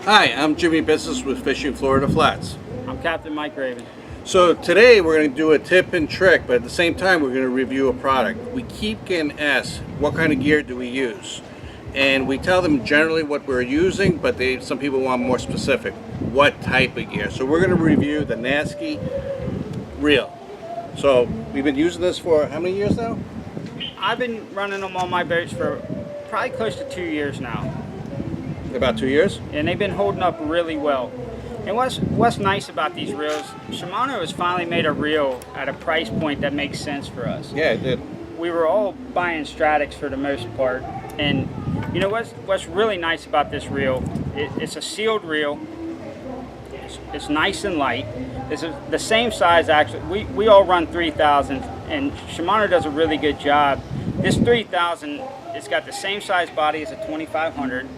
Hi, I'm Jimmy Business with Fishing Florida Flats. I'm Captain Mike Raven. So today we're going to do a tip and trick, but at the same time we're going to review a product. We keep getting asked, what kind of gear do we use? And we tell them generally what we're using, but some people want more specific. What type of gear? So we're going to review the Nasci reel. So we've been using this for how many years now? I've been running them on my boats for probably close to 2 years now. About 2 years? And they've been holding up really well. And what's nice about these reels, Shimano has finally made a reel at a price point that makes sense for us. Yeah, it did. We were all buying Stratics for the most part. And you know what's really nice about this reel, it's a sealed reel. It's nice and light. It's the same size actually. We all run 3000 and Shimano does a really good job. This 3000, it's got the same size body as a 2500.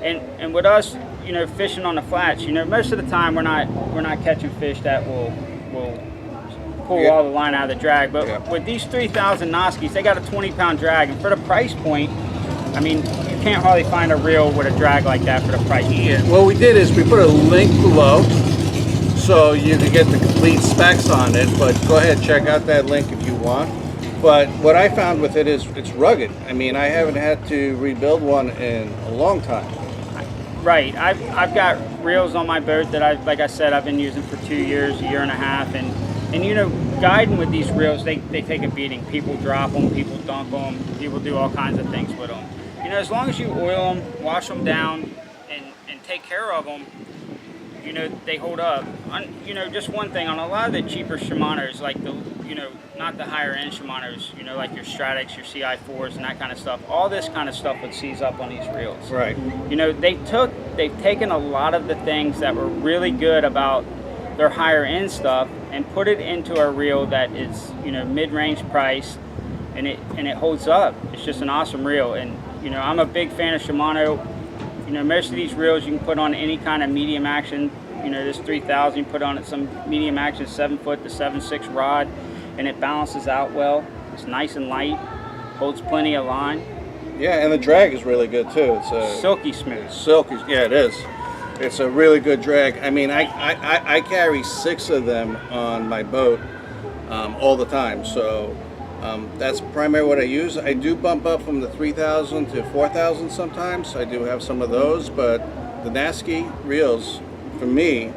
And with us, you know, fishing on the flats, you know, most of the time we're not catching fish that will pull all the line out of the drag. But with these 3000 Nascis, they got a 20-pound drag, and for the price point, I mean, you can't hardly find a reel with a drag like that for the price point. Yeah. What we did is we put a link below so you can get the complete specs on it. But go ahead, check out that link if you want. But what I found with it is it's rugged. I mean, I haven't had to rebuild one in a long time. Right, I've got reels on my boat that like I said, I've been using for 2 years, a year and a half, and you know, guiding with these reels, they take a beating. People drop them, people dunk them, people do all kinds of things with them. You know, as long as you oil them, wash them down, and take care of them, you know, they hold up. You know, just one thing, on a lot of the cheaper Shimanos, like the, you know, not the higher end Shimanos, you know, like your Stratics, your CI4s and that kind of stuff, all this kind of stuff would seize up on these reels. Right. You know, they've taken a lot of the things that were really good about their higher end stuff and put it into a reel that is, you know, mid-range price, and it holds up. It's just an awesome reel. And you know, I'm a big fan of Shimano. You know, most of these reels you can put on any kind of medium action. You know, this 3000, you put on it some medium action 7-foot to 7.6 rod, and it balances out well. It's nice and light, holds plenty of line. Yeah, and the drag is really good too. It's a silky smooth. Silky, yeah, it is. It's a really good drag. I mean, I carry 6 of them on my boat all the time, so that's primarily what I use. I do bump up from the 3000 to 4000 sometimes. I do have some of those, but the Nasci reels, for me,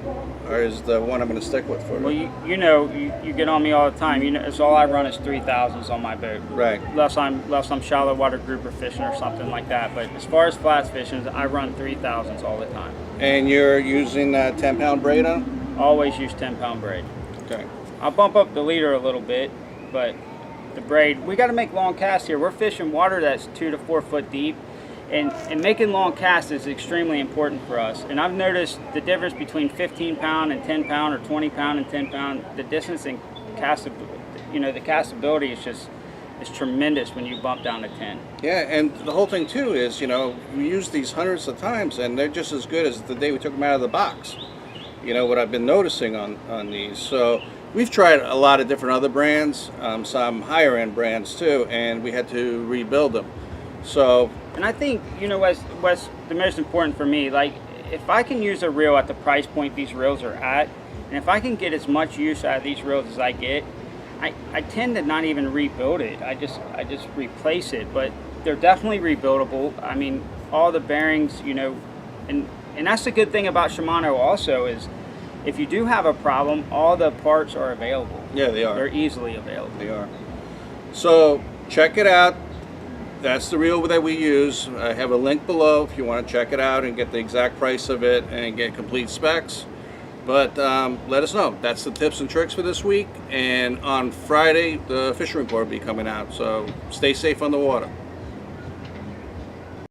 is the one I'm going to stick with for. Well, you know, you get on me all the time. You know, it's all I run is 3000s on my boat. Right. Unless I'm shallow water grouper fishing or something like that. But as far as flats fishing, I run 3000s all the time. And you're using that 10-pound braid on? Always use 10-pound braid. Okay. I'll bump up the leader a little bit, but the braid, we got to make long casts here. We're fishing water that's 2 to 4 foot deep. And making long casts is extremely important for us. And I've noticed the difference between 15-pound and 10-pound, or 20-pound and 10-pound. The distance in you know, the castability is tremendous when you bump down to 10. Yeah, and the whole thing too is, you know, we use these hundreds of times, and they're just as good as the day we took them out of the box. You know what I've been noticing on these. So we've tried a lot of different other brands, some higher end brands too, and we had to rebuild them. So. And I think, you know, what's the most important for me, like, if I can use a reel at the price point these reels are at, and if I can get as much use out of these reels as I get, I tend to not even rebuild it. I just replace it. But they're definitely rebuildable. I mean, all the bearings, you know, and that's the good thing about Shimano also is, if you do have a problem, all the parts are available. Yeah, they are. They're easily available. They are. So check it out. That's the reel that we use. I have a link below if you want to check it out and get the exact price of it and get complete specs. But let us know. That's the tips and tricks for this week. And on Friday, the fishing report will be coming out. So stay safe on the water.